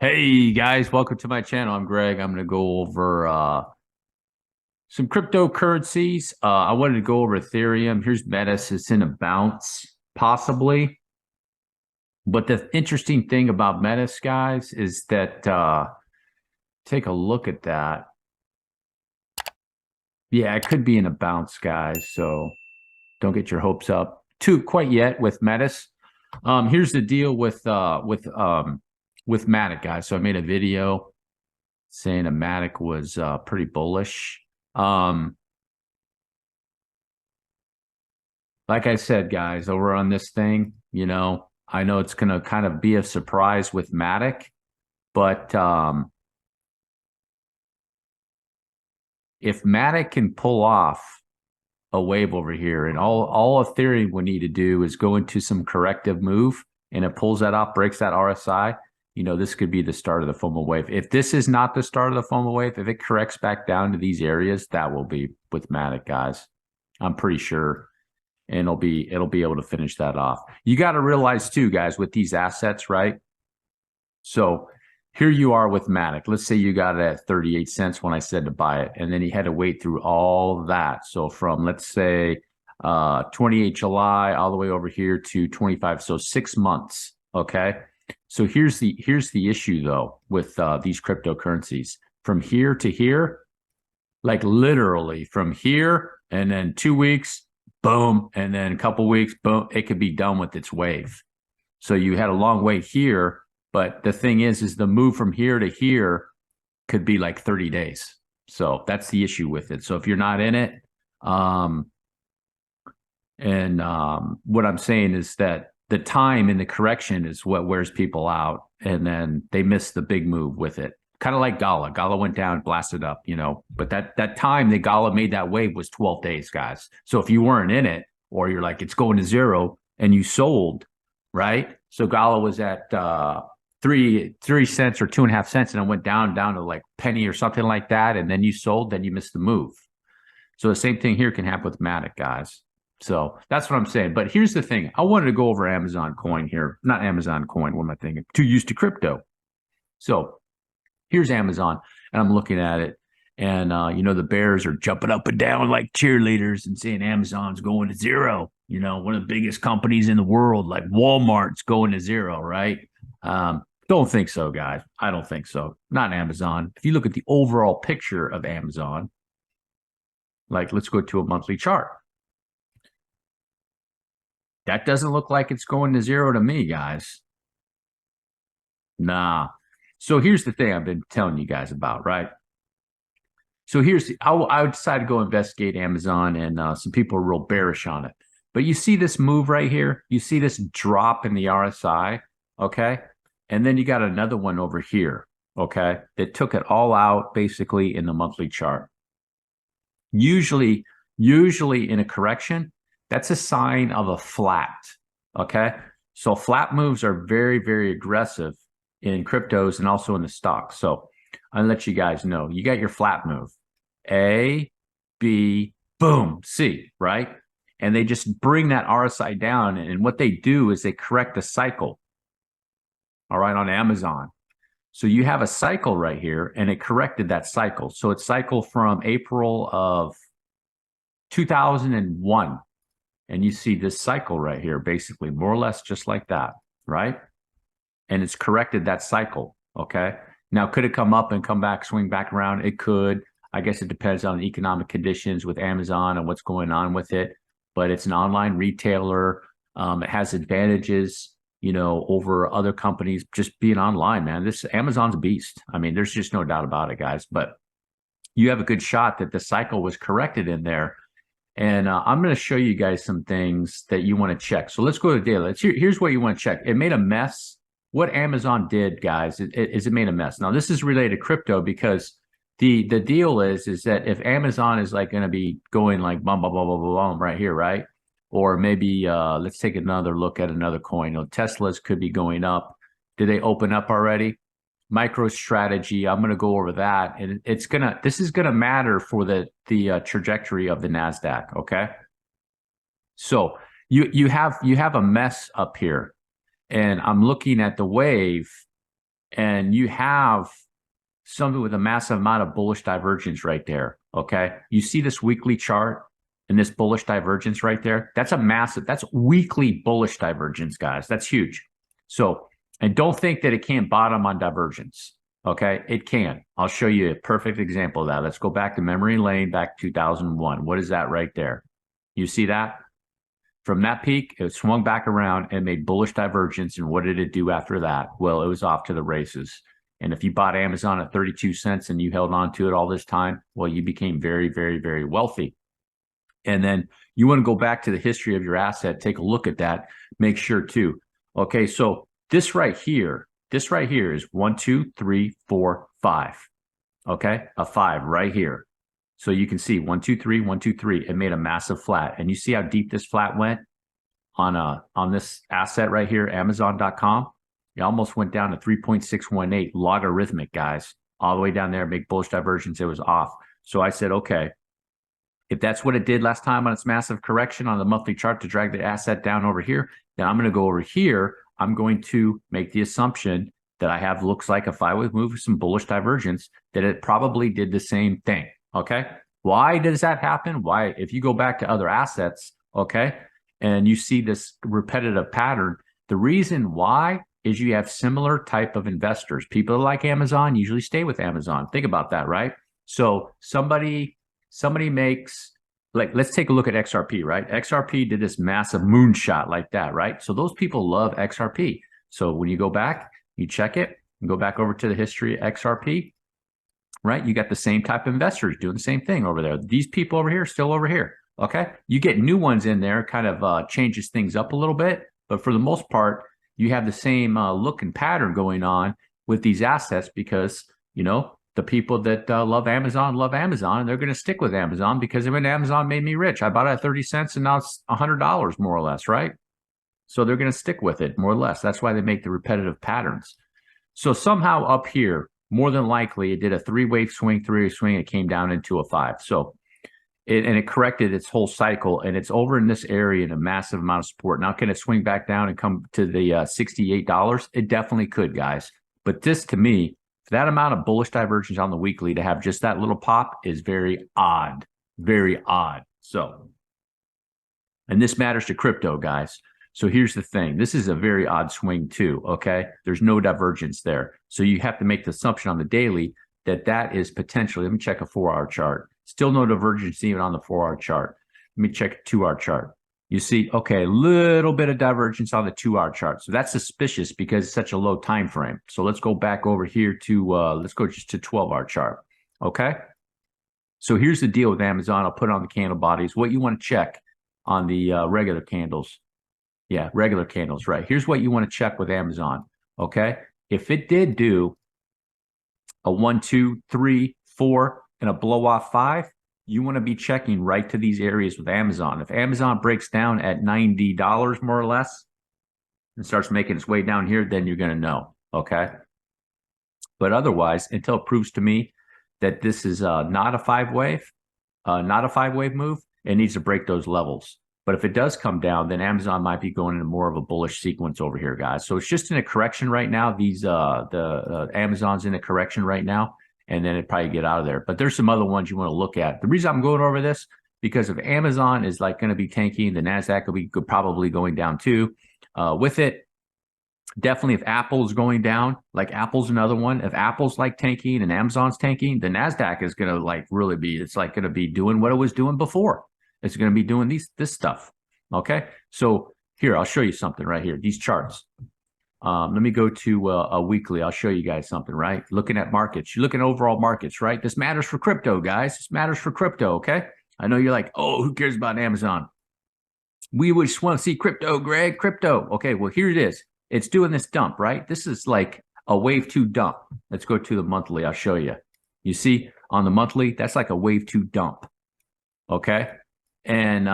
Hey guys, welcome to my channel. I'm Greg. I'm going to go over some cryptocurrencies. I wanted to go over Ethereum. Here's METIS. It's in a bounce, possibly. But the interesting thing about METIS, guys, is that take a look at that. Yeah, it could be in a bounce, guys. So don't get your hopes up too quite yet with METIS. Here's the deal with MATIC, guys. So I made a video saying a MATIC was pretty bullish. Um, like I said, guys, over on this thing, I know it's going to kind of be a surprise with MATIC, but if MATIC can pull off a wave over here, and all Ethereum would need to do is go into some corrective move, and it pulls that off, breaks that RSI. This could be the start of the FOMO wave. If this is not the start of the FOMO wave, if it corrects back down to these areas, that will be with MATIC, guys. I'm pretty sure. And it'll be able to finish that off. You got to realize too, guys, with these assets, right? So here you are with MATIC. Let's say you got it at 38 cents when I said to buy it, and then you had to wait through all that. So from, let's say, 28 July all the way over here to 25, so 6 months. Okay. So here's the issue though with these cryptocurrencies. From here to here, like literally from here, and then 2 weeks, boom, and then a couple weeks, boom, it could be done with its wave. So you had a long wait here, but the thing is the move from here to here could be like 30 days. So that's the issue with it. So if you're not in it, what I'm saying is that the time and the correction is what wears people out, and then they miss the big move with it. Kind of like Gala. Gala went down, blasted up, but that time that Gala made that wave was 12 days, guys. So if you weren't in it, or you're like, it's going to zero, and you sold, right? So Gala was at 3 cents or 2.5 cents, and it went down to like penny or something like that, and then you sold, then you missed the move. So the same thing here can happen with MATIC, guys. So that's what I'm saying. But here's the thing. I wanted to go over Amazon coin here. Not Amazon coin. What am I thinking? Too used to crypto. So here's Amazon, and I'm looking at it. And, the bears are jumping up and down like cheerleaders and saying Amazon's going to zero. One of the biggest companies in the world, like Walmart's going to zero, right? Don't think so, guys. I don't think so. Not Amazon. If you look at the overall picture of Amazon, like let's go to a monthly chart. That doesn't look like it's going to zero to me, guys. Nah. So here's the thing I've been telling you guys about, right? So I decided to go investigate Amazon, and some people are real bearish on it. But you see this move right here? You see this drop in the RSI, okay? And then you got another one over here, okay? That took it all out basically in the monthly chart. Usually in a correction, that's a sign of a flat, okay? So flat moves are very, very aggressive in cryptos and also in the stocks. So I'll let you guys know. You got your flat move. A, B, boom, C, right? And they just bring that RSI down. And what they do is they correct the cycle, all right, on Amazon. So you have a cycle right here, and it corrected that cycle. So it's cycle from April of 2001. And you see this cycle right here, basically, more or less just like that, right? And it's corrected that cycle, okay? Now, could it come up and come back, swing back around? It could. I guess it depends on the economic conditions with Amazon and what's going on with it. But it's an online retailer. It has advantages, over other companies just being online, man. This Amazon's a beast. I mean, there's just no doubt about it, guys. But you have a good shot that the cycle was corrected in there. And I'm going to show you guys some things that you want to check. So let's go to data. Here's what you want to check. It made a mess. What Amazon did, guys, is it made a mess. Now, this is related to crypto because the deal is that if Amazon is like going to be going like bum, bum, bum, bum, bum, bum right here, right? Or maybe let's take another look at another coin. Tesla's could be going up. Did they open up already? MicroStrategy, I'm going to go over that, and this is going to matter for the trajectory of the NASDAQ. Okay, so you have a mess up here, and I'm looking at the wave, and you have something with a massive amount of bullish divergence right there. Okay. You see this weekly chart and this bullish divergence right there? That's a massive, that's weekly bullish divergence, guys. That's huge. So, and don't think that it can't bottom on divergence. Okay. It can. I'll show you a perfect example of that. Let's go back to memory lane, back 2001. What is that right there? You see that? From that peak, it swung back around and made bullish divergence. And what did it do after that? Well, it was off to the races. And if you bought Amazon at 32 cents and you held on to it all this time, well, you became very, very, very wealthy. And then you want to go back to the history of your asset, take a look at that, make sure too. Okay, so this right here is 1, 2, 3, 4, 5. Okay, a 5 right here. So you can see 1, 2, 3, 1, 2, 3. It made a massive flat. And you see how deep this flat went on this asset right here, Amazon.com. It almost went down to 3.618 logarithmic, guys, all the way down there, big bullish divergence. It was off. So I said, okay, if that's what it did last time on its massive correction on the monthly chart to drag the asset down over here, then I'm going to go over here. I'm going to make the assumption that I have looks like a 5-wave move with some bullish divergence, that it probably did the same thing. Okay. Why does that happen? Why? If you go back to other assets, okay, and you see this repetitive pattern, the reason why is you have similar type of investors. People like Amazon usually stay with Amazon. Think about that, right? So somebody makes, like, let's take a look at XRP, right? XRP did this massive moonshot like that, right? So those people love XRP. So when you go back, you check it and go back over to the history of XRP, right? You got the same type of investors doing the same thing over there. These people over here, still over here. Okay. You get new ones in there, kind of changes things up a little bit. But for the most part, you have the same look and pattern going on with these assets because, you know, the people that love Amazon, and they're going to stick with Amazon because when Amazon made me rich, I bought it at 30 cents and now it's $100 more or less, right? So they're going to stick with it more or less. That's why they make the repetitive patterns. So somehow up here, more than likely, it did a 3-wave swing, it came down into a 5. So it corrected its whole cycle, and it's over in this area in a massive amount of support. Now, can it swing back down and come to the $68? It definitely could, guys. But this, to me, for that amount of bullish divergence on the weekly to have just that little pop is very odd, very odd. So, and this matters to crypto, guys. So here's the thing. This is a very odd swing too, okay? There's no divergence there. So you have to make the assumption on the daily that that is potentially, let me check a 4-hour chart. Still no divergence even on the 4-hour chart. Let me check a 2-hour chart. You see, okay, a little bit of divergence on the 2-hour chart. So that's suspicious because it's such a low time frame. So let's go back over here to, let's go just to 12-hour chart, okay? So here's the deal with Amazon. I'll put it on the candle bodies. What you want to check on the regular candles. Yeah, regular candles, right? Here's what you want to check with Amazon, okay? If it did do a 1, 2, 3, 4, and a blow off 5, you want to be checking right to these areas with Amazon. If Amazon breaks down at $90 more or less and starts making its way down here, then you're going to know, okay? But otherwise, until it proves to me that this is not a 5-wave move, it needs to break those levels. But if it does come down, then Amazon might be going into more of a bullish sequence over here, guys. So it's just in a correction right now. These Amazon's in a correction right now, and then it probably get out of there. But there's some other ones you want to look at. The reason I'm going over this, because if Amazon is like going to be tanking, the NASDAQ will be probably going down too. With it, definitely if Apple's going down, like Apple's another one. If Apple's like tanking and Amazon's tanking, the NASDAQ is going to like really be, it's like going to be doing what it was doing before. It's going to be doing this stuff. Okay. So here, I'll show you something right here. These charts. Let me go to a weekly. I'll show you guys something, right? Looking at markets. You're looking at overall markets, right? This matters for crypto, guys. This matters for crypto. Okay. I know you're like, oh, who cares about Amazon? We would just want to see crypto, Greg, crypto. Okay. Well, here it is. It's doing this dump, right? This is like a wave 2 dump. Let's go to the monthly. I'll show you. You see on the monthly, that's like a wave 2 dump. Okay. And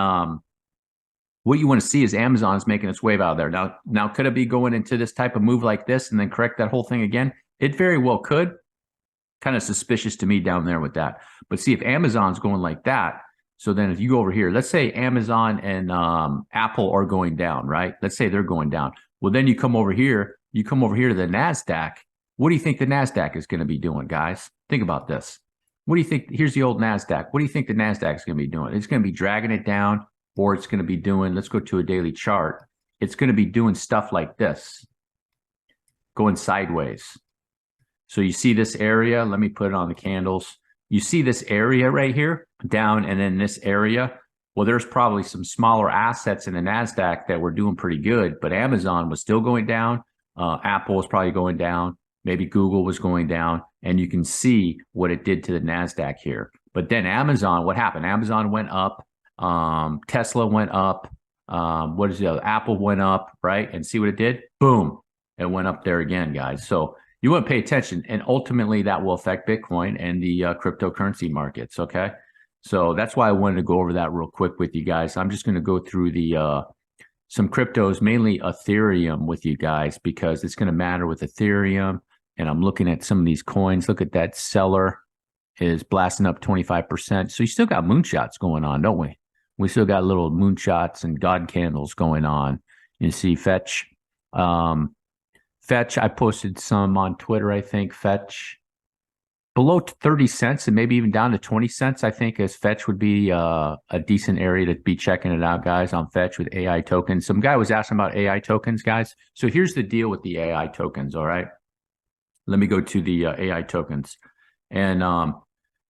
what you want to see is Amazon is making its wave out of there. Now, could it be going into this type of move like this and then correct that whole thing again? It very well could. Kind of suspicious to me down there with that. But see, if Amazon's going like that, so then if you go over here, let's say Amazon and Apple are going down, right? Let's say they're going down. Well, then you come over here to the NASDAQ, What do you think the NASDAQ is going to be doing, guys? Think about this. What do you think? Here's the old NASDAQ. What do you think the NASDAQ is going to be doing? It's going to be dragging it down, or it's going to be doing, let's go to a daily chart. It's going to be doing stuff like this, going sideways. So you see this area, let me put it on the candles. You see this area right here, down, and then this area. Well, there's probably some smaller assets in the NASDAQ that were doing pretty good, but Amazon was still going down. Apple was probably going down. Maybe Google was going down, and you can see what it did to the NASDAQ here. But then Amazon, what happened? Amazon went up. Tesla went up. What is the other? Apple went up, right? And see what it did? Boom. It went up there again, guys. So you want to pay attention, and ultimately that will affect Bitcoin and the cryptocurrency markets, okay? So that's why I wanted to go over that real quick with you guys. I'm just going to go through the some cryptos, mainly Ethereum with you guys, because it's going to matter with Ethereum. And I'm looking at some of these coins. Look at that, seller is blasting up 25%. So you still got moonshots going on, don't we? We still got little moonshots and God candles going on. You see Fetch. Fetch, I posted some on Twitter, I think. Fetch below 30 cents and maybe even down to 20 cents, I think, as Fetch would be a decent area to be checking it out, guys, on Fetch with AI tokens. Some guy was asking about AI tokens, guys. So here's the deal with the AI tokens, all right? Let me go to the AI tokens. And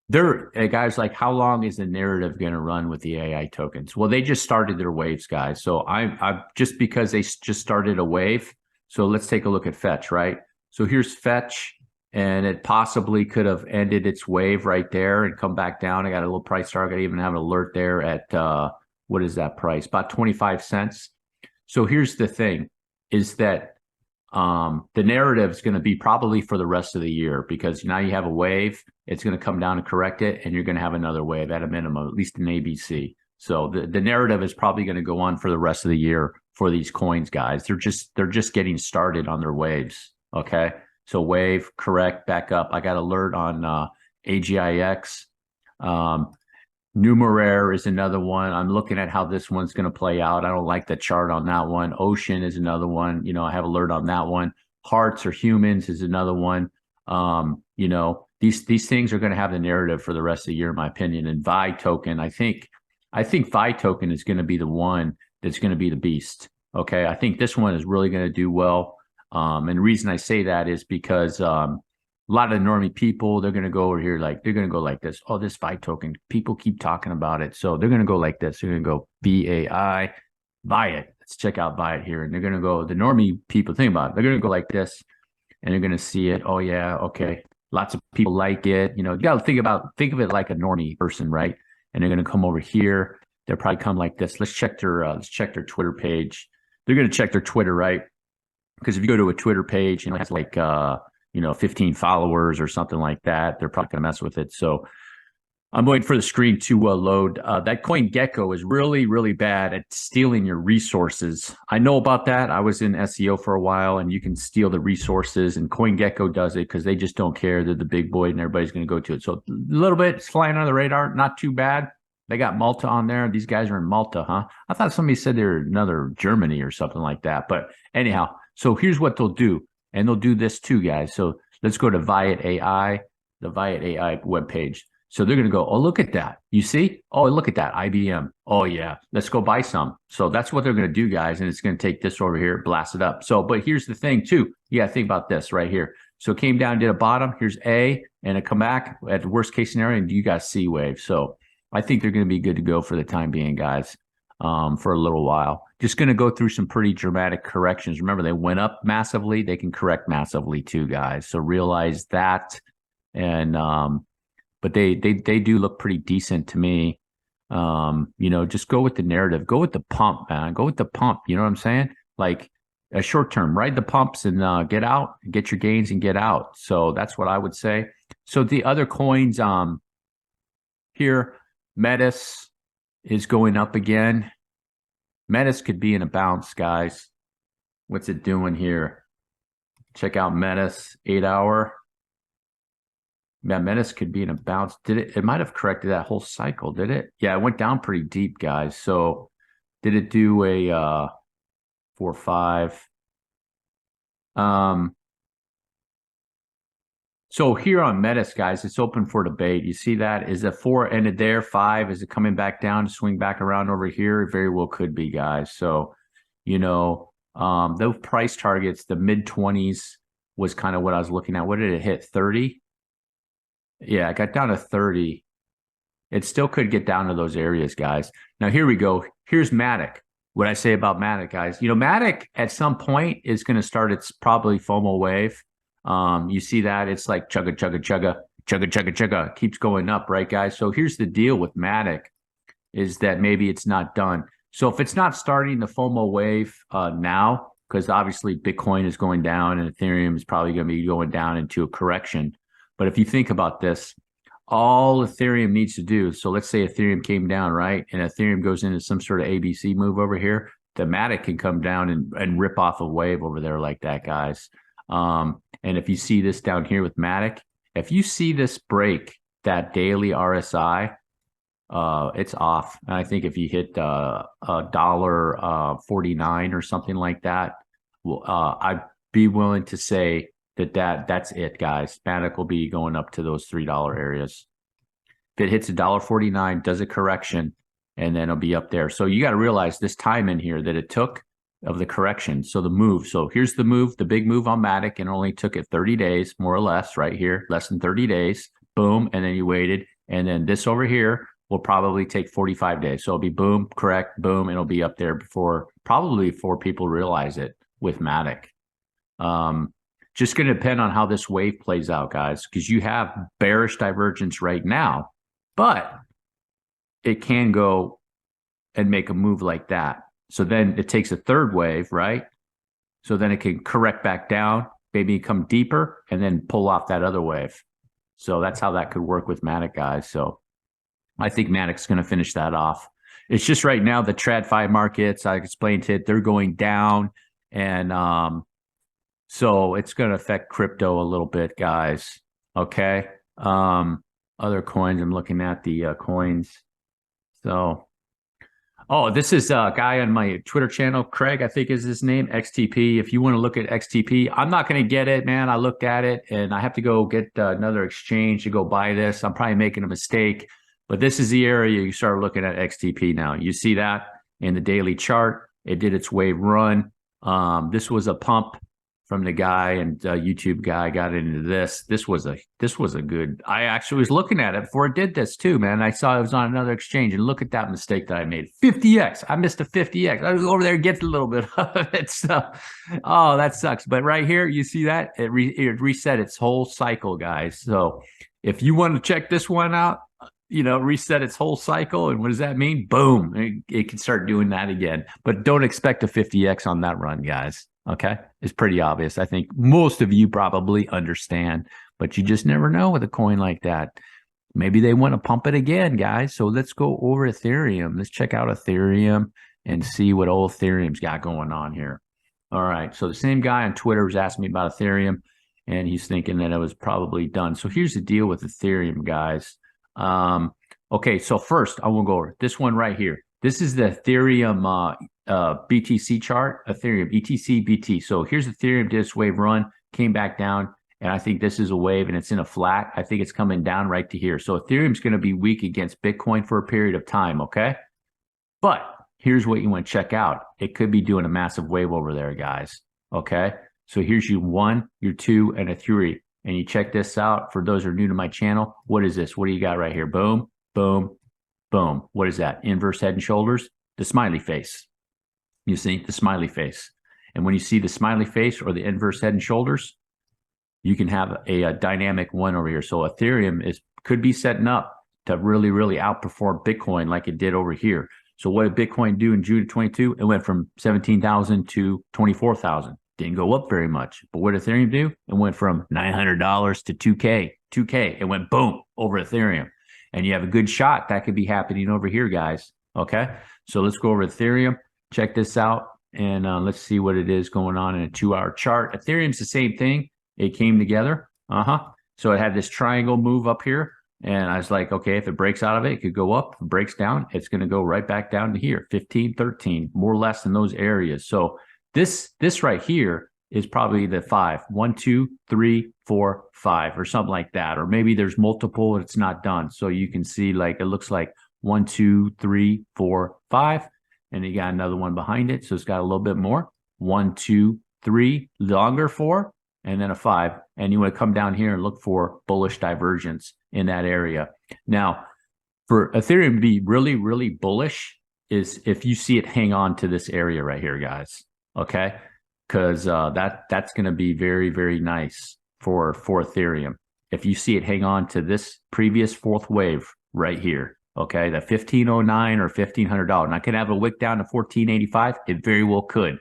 guys, like, how long is the narrative going to run with the AI tokens? Well, they just started their waves, guys. So I just because they just started a wave. So let's take a look at Fetch, right? So here's Fetch, and it possibly could have ended its wave right there and come back down. I got a little price target. I even have an alert there at, what is that price? About 25 cents. So here's the thing, is that the narrative is going to be probably for the rest of the year, because now you have a wave, it's going to come down and correct it, and you're going to have another wave at a minimum, at least in ABC. So the narrative is probably going to go on for the rest of the year for these coins, guys. They're just getting started on their waves. Okay. So wave, correct, back up. I got alert on AGIX. Numeraire is another one. I'm looking at how this one's going to play out. I don't like the chart on that one. Ocean is another one. You know, I have alert on that one. Hearts or humans is another one. You know, these things are going to have the narrative for the rest of the year, in my opinion. And Vi token, I think Vi token is going to be the one that's going to be the beast. Okay, I think this one is really going to do well. And the reason I say that is because a lot of the normie people, they're going to go over here, like, they're going to go like this. Oh, this Vi token, people keep talking about it. So they're going to go like this. They're going to go BAI, buy it. Let's check out buy it here. And they're going to go, the normie people, think about it. They're going to go like this, and they're going to see it. Oh, yeah, okay. Lots of people like it. You know, you got to think of it like a normie person, right? And they're going to come over here. They'll probably come like this. Let's check their Twitter page. They're going to check their Twitter, right? Because if you go to a Twitter page, you know, it has like, 15 followers or something like that, they're probably going to mess with it. So I'm waiting for the screen to load. That CoinGecko is really, really bad at stealing your resources. I know about that. I was in SEO for a while, and you can steal the resources, and CoinGecko does it because they just don't care. They're the big boy, and everybody's going to go to it. So a little bit, it's flying under the radar. Not too bad. They got Malta on there. These guys are in Malta, huh? I thought somebody said they're another Germany or something like that. But anyhow, so here's what they'll do. And they'll do this too, guys. So let's go to Viat AI, the Viat AI webpage. So they're going to go, oh, look at that. You see? Oh, look at that, IBM. Oh, yeah, let's go buy some. So that's what they're going to do, guys. And it's going to take this over here, blast it up. So, but here's the thing too. You got to think about this right here. So it came down, did a bottom. Here's A, and it come back at the worst case scenario, and you got C wave. So I think they're going to be good to go for the time being, guys, for a little while. Just going to go through some pretty dramatic corrections. Remember, they went up massively. They can correct massively too, guys. So realize that. And but they do look pretty decent to me. Just go with the narrative. Go with the pump, man. Go with the pump. You know what I'm saying? Like a short term, ride the pumps and get out, get your gains and get out. So that's what I would say. So the other coins here, METIS is going up again. METIS could be in a bounce, guys. What's it doing here? Check out METIS, 8 hour. Yeah, METIS could be in a bounce. It might have corrected that whole cycle, did it? Yeah, it went down pretty deep, guys. So did it do a 4-5? So here on METIS, guys, it's open for debate. You see that? Is it 4 ended there? 5? Is it coming back down to swing back around over here? It very well could be, guys. So, those price targets, the mid 20s was kind of what I was looking at. What did it hit? 30? Yeah, it got down to 30. It still could get down to those areas, guys. Now, here we go. Here's MATIC. What I say about MATIC, guys. MATIC at some point is going to start its probably FOMO wave. You see that it's like chugga, chugga, chugga, chugga, chugga, chugga, keeps going up, right, guys? So here's the deal with MATIC is that maybe it's not done. So if it's not starting the FOMO wave now, because obviously Bitcoin is going down and Ethereum is probably going to be going down into a correction. But if you think about this, all Ethereum needs to do, so let's say Ethereum came down, right? And Ethereum goes into some sort of ABC move over here, the MATIC can come down and rip off a wave over there like that, guys. And if you see this down here with MATIC, if you see this break that daily RSI, it's off. And I think if you hit $1.49 or something like that, well, I'd be willing to say that's it, guys. MATIC will be going up to those $3 areas. If it hits $1.49, does a correction, and then it'll be up there. So you got to realize this time in here that it took of the correction. So the move. So here's the move, the big move on MATIC, and only took it 30 days, more or less, right here, less than 30 days. Boom, and then you waited. And then this over here will probably take 45 days. So it'll be boom, correct, boom, and it'll be up there probably before people realize it with MATIC. Just going to depend on how this wave plays out, guys, because you have bearish divergence right now, but it can go and make a move like that. So then it takes a third wave, right? So then it can correct back down, maybe come deeper, and then pull off that other wave. So that's how that could work with MATIC, guys. So I think MATIC's going to finish that off. It's just right now the TradFi markets, I explained it, they're going down. And so it's going to affect crypto a little bit, guys. Okay. Other coins, I'm looking at the coins. So, this is a guy on my Twitter channel, Craig, I think is his name, XTP. If you want to look at XTP, I'm not going to get it, man. I looked at it and I have to go get another exchange to go buy this. I'm probably making a mistake, but this is the area you start looking at XTP now. You see that in the daily chart. It did its wave run. This was a pump from the guy, and YouTube guy got into this. This was a good. I actually was looking at it before it did this too, man. I saw it was on another exchange, and look at that mistake that I made. 50x. I missed a 50x. I was over there and get a little bit of it. So, that sucks. But right here, you see that it reset its whole cycle, guys. So if you want to check this one out, reset its whole cycle. And what does that mean? Boom. It can start doing that again. But don't expect a 50x on that run, guys. Okay. It's pretty obvious. I think most of you probably understand, but you just never know with a coin like that. Maybe they want to pump it again, guys. So let's go over Ethereum. Let's check out Ethereum and see what old Ethereum's got going on here. All right. So the same guy on Twitter was asking me about Ethereum, and he's thinking that it was probably done. So here's the deal with Ethereum, guys. Okay. So first I want to go over this one right here. This is the Ethereum BTC chart, Ethereum ETHBTC. So here's Ethereum did its wave run, came back down, and I think this is a wave and it's in a flat. I think it's coming down right to here. So Ethereum's going to be weak against Bitcoin for a period of time, okay? But here's what you want to check out. It could be doing a massive wave over there, guys, okay? So here's your 1, your 2, and a 3. And you check this out. For those who are new to my channel, what is this? What do you got right here? Boom, boom, boom. What is that? Inverse head and shoulders? The smiley face. You see the smiley face. And when you see the smiley face or the inverse head and shoulders, you can have a dynamic one over here. So Ethereum could be setting up to really, really outperform Bitcoin like it did over here. So what did Bitcoin do in June of 22? It went from 17,000 to 24,000. Didn't go up very much. But what did Ethereum do? It went from $900 to 2K. 2K. It went boom over Ethereum. And you have a good shot that could be happening over here, guys. Okay. So let's go over Ethereum. Check this out. And let's see what it is going on in a 2-hour chart. Ethereum's the same thing. It came together. So it had this triangle move up here. And I was like, okay, if it breaks out of it, it could go up. If it breaks down, it's going to go right back down to here. 15, 13, more or less in those areas. So this right here is probably the 5. 1, 2, 3, 4, 5, or something like that. Or maybe there's multiple, it's not done. So you can see like it looks like 1, 2, 3, 4, 5. And you got another one behind it. So it's got a little bit more. 1, 2, 3, longer 4, and then a 5. And you want to come down here and look for bullish divergence in that area. Now, for Ethereum to be really, really bullish is if you see it hang on to this area right here, guys. Okay, because that's going to be very, very nice for Ethereum. If you see it hang on to this previous fourth wave right here, okay, the 1509 or $1,500. Now, can I have a wick down to 1485? It very well could.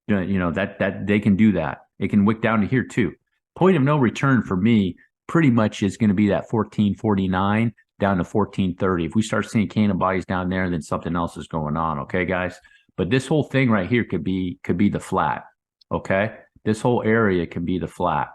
You know that they can do that. It can wick down to here too. Point of no return for me pretty much is going to be that 1449 down to 1430. If we start seeing candle bodies down there, then something else is going on. Okay, guys. But this whole thing right here could be the flat. Okay, this whole area can be the flat.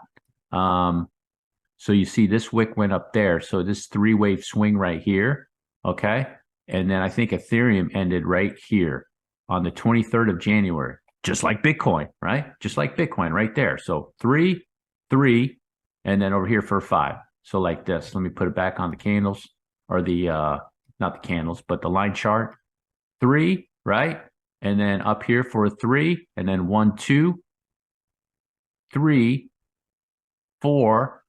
So you see this wick went up there. So this 3-wave swing right here. Okay, and then I think Ethereum ended right here on the 23rd of January, just like Bitcoin, right? Just like Bitcoin right there. So 3, 3, and then over here for 5. So like this. Let me put it back on the candles, or the not the candles, but the line chart. 3, right? And then up here for a 3, and then 1, 2, 3, 4,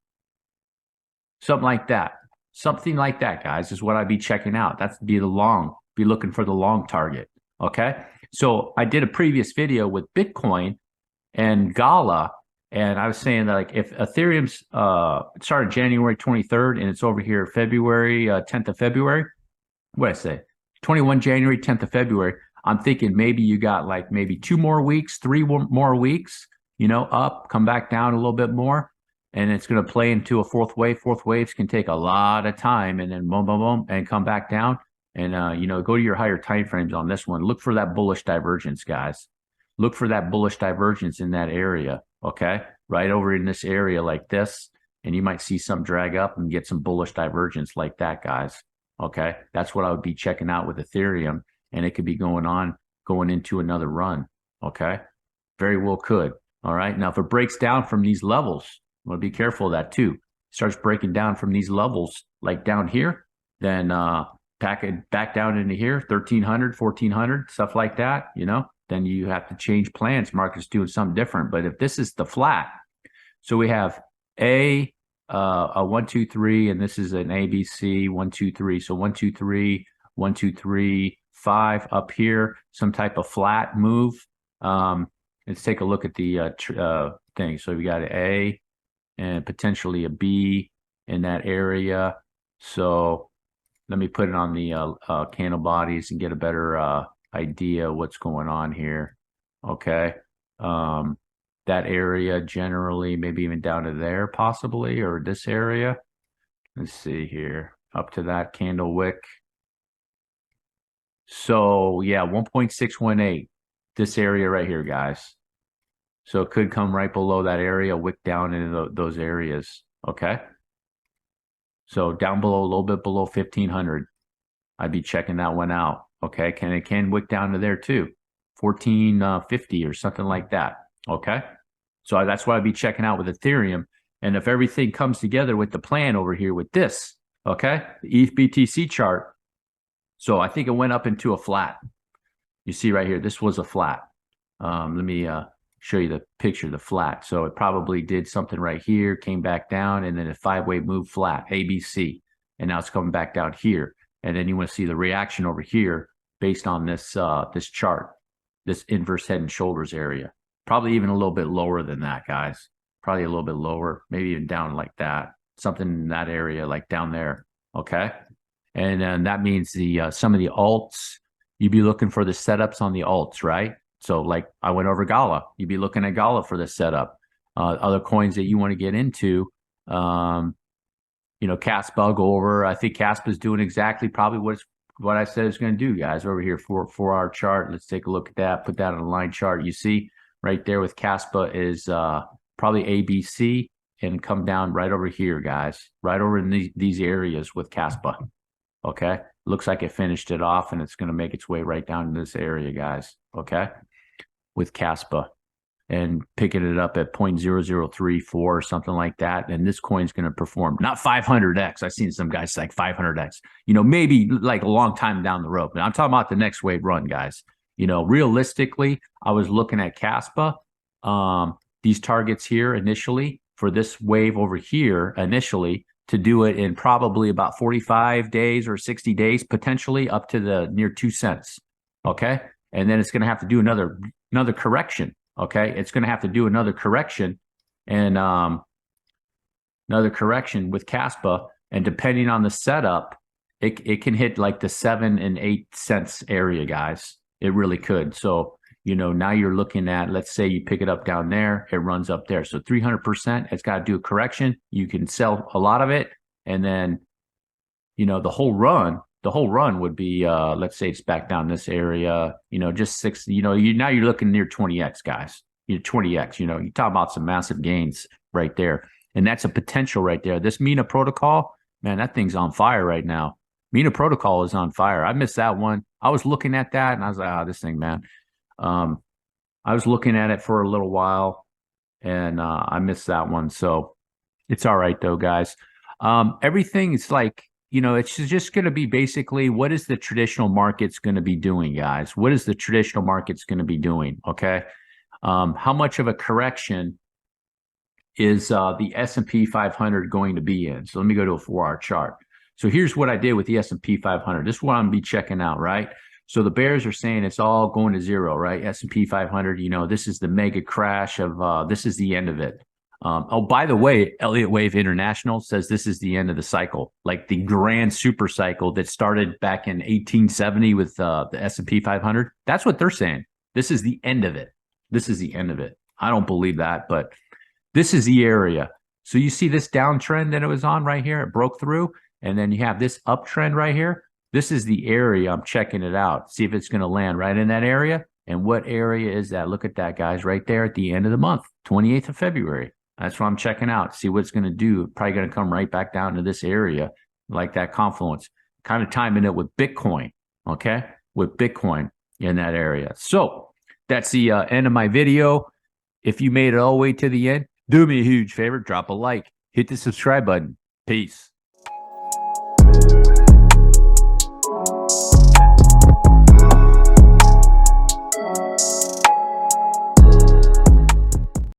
something like that. Something like that, guys, is what I'd be checking out. That's be looking for the long target. Okay. So I did a previous video with Bitcoin and Gala, and I was saying that like if Ethereum's started January 23rd and it's over here February 10th of February, what did I say? 21 January, 10th of February. I'm thinking maybe you got like maybe 2 more weeks, 3 more weeks, you know, up, come back down a little bit more. And it's going to play into a fourth wave. Fourth waves can take a lot of time, and then boom, boom, boom, and come back down. And, you know, go to your higher time frames on this one. Look for that bullish divergence, guys. Look for that bullish divergence in that area, okay? Right over in this area like this, and you might see some drag up and get some bullish divergence like that, guys, okay? That's what I would be checking out with Ethereum, and it could be going into another run, okay? Very well could, all right? Now, if it breaks down from these levels, I'm going to be careful of that too. Starts breaking down from these levels, like down here, then pack it back down into here, 1,300, 1,400, stuff like that, you know, then you have to change plans. Market's doing something different. But if this is the flat, so we have a 1, 2, 3, and this is an ABC 1, 2, 3. So 1, 2, 3, 1, 2, 3, 5 up here, some type of flat move. Let's take a look at the thing. So we got an A and potentially a B in that area. So let me put it on the candle bodies and get a better idea what's going on here. Okay. That area generally, maybe even down to there possibly, or this area. Let's see here, up to that candle wick. So yeah, 1.618, this area right here, guys. So it could come right below that area, wick down into those areas, okay? So down below, a little bit below 1,500, I'd be checking that one out, okay? It can wick down to there too, 1450 or something like that, okay? So that's what I'd be checking out with Ethereum. And if everything comes together with the plan over here with this, okay, the ETHBTC chart, so I think it went up into a flat. You see right here, this was a flat. Let me show you the picture of the flat. So it probably did something right here, came back down, and then a 5-wave move flat, ABC. And now it's coming back down here. And then you want to see the reaction over here based on this this chart, this inverse head and shoulders area. Probably even a little bit lower than that, guys. Probably a little bit lower, maybe even down like that. Something in that area, like down there, okay? And then that means the some of the alts, you'd be looking for the setups on the alts, right? So like I went over Gala, you'd be looking at Gala for the setup. Other coins that you want to get into, you know, Caspa, go over. I think Caspa is doing exactly probably what I said it's going to do, guys, over here for 4-hour chart. Let's take a look at that. Put that on a line chart. You see right there with Caspa is probably ABC, and come down right over here, guys, right over in these areas with Caspa. Okay. Looks like it finished it off, and it's going to make its way right down to this area, guys. Okay. With Caspa. and picking it up at 0.0034 or something like that. And this coin's going to perform not 500x. I've seen some guys like 500x, maybe like a long time down the road. But I'm talking about the next wave run, guys. Realistically, I was looking at Caspa, these targets here initially for this wave over here initially to do it in probably about 45 days or 60 days, potentially up to the near 2 cents. Okay. And then it's going to have to do another correction. Okay. It's going to have to do another correction and another correction with Caspa. And depending on the setup, it can hit like the 7 and 8 cents area, guys. It really could. So, now you're looking at, let's say you pick it up down there, it runs up there. So 300%, it's got to do a correction. You can sell a lot of it. And then, the whole run would be, let's say it's back down this area, just 6, now you're looking near 20x, guys. 20x, you talk about some massive gains right there. And that's a potential right there. This MENA protocol, man, that thing's on fire right now. MENA protocol is on fire. I missed that one. I was looking at that and I was like, this thing, man. I was looking at it for a little while and I missed that one. So it's all right though, guys. Everything is like, it's just going to be basically what is the traditional market's going to be doing, guys? What is the traditional market's going to be doing? Okay. How much of a correction is the S&P 500 going to be in? So let me go to a 4-hour chart. So here's what I did with the S&P 500. This is what I'm going to be checking out, right? So the bears are saying it's all going to zero, right? S&P 500, this is the mega crash of, this is the end of it. Oh, by the way, Elliott Wave International says this is the end of the cycle, like the grand super cycle that started back in 1870 with the S&P 500. That's what they're saying. This is the end of it. This is the end of it. I don't believe that, but this is the area. So you see this downtrend that it was on right here. It broke through. And then you have this uptrend right here. This is the area. I'm checking it out. See if it's going to land right in that area. And what area is that? Look at that, guys, right there at the end of the month, 28th of February. That's what I'm checking out. See what it's going to do. Probably going to come right back down to this area, like that confluence. Kind of timing it with Bitcoin, okay? With Bitcoin in that area. So that's the end of my video. If you made it all the way to the end, do me a huge favor. Drop a like. Hit the subscribe button. Peace.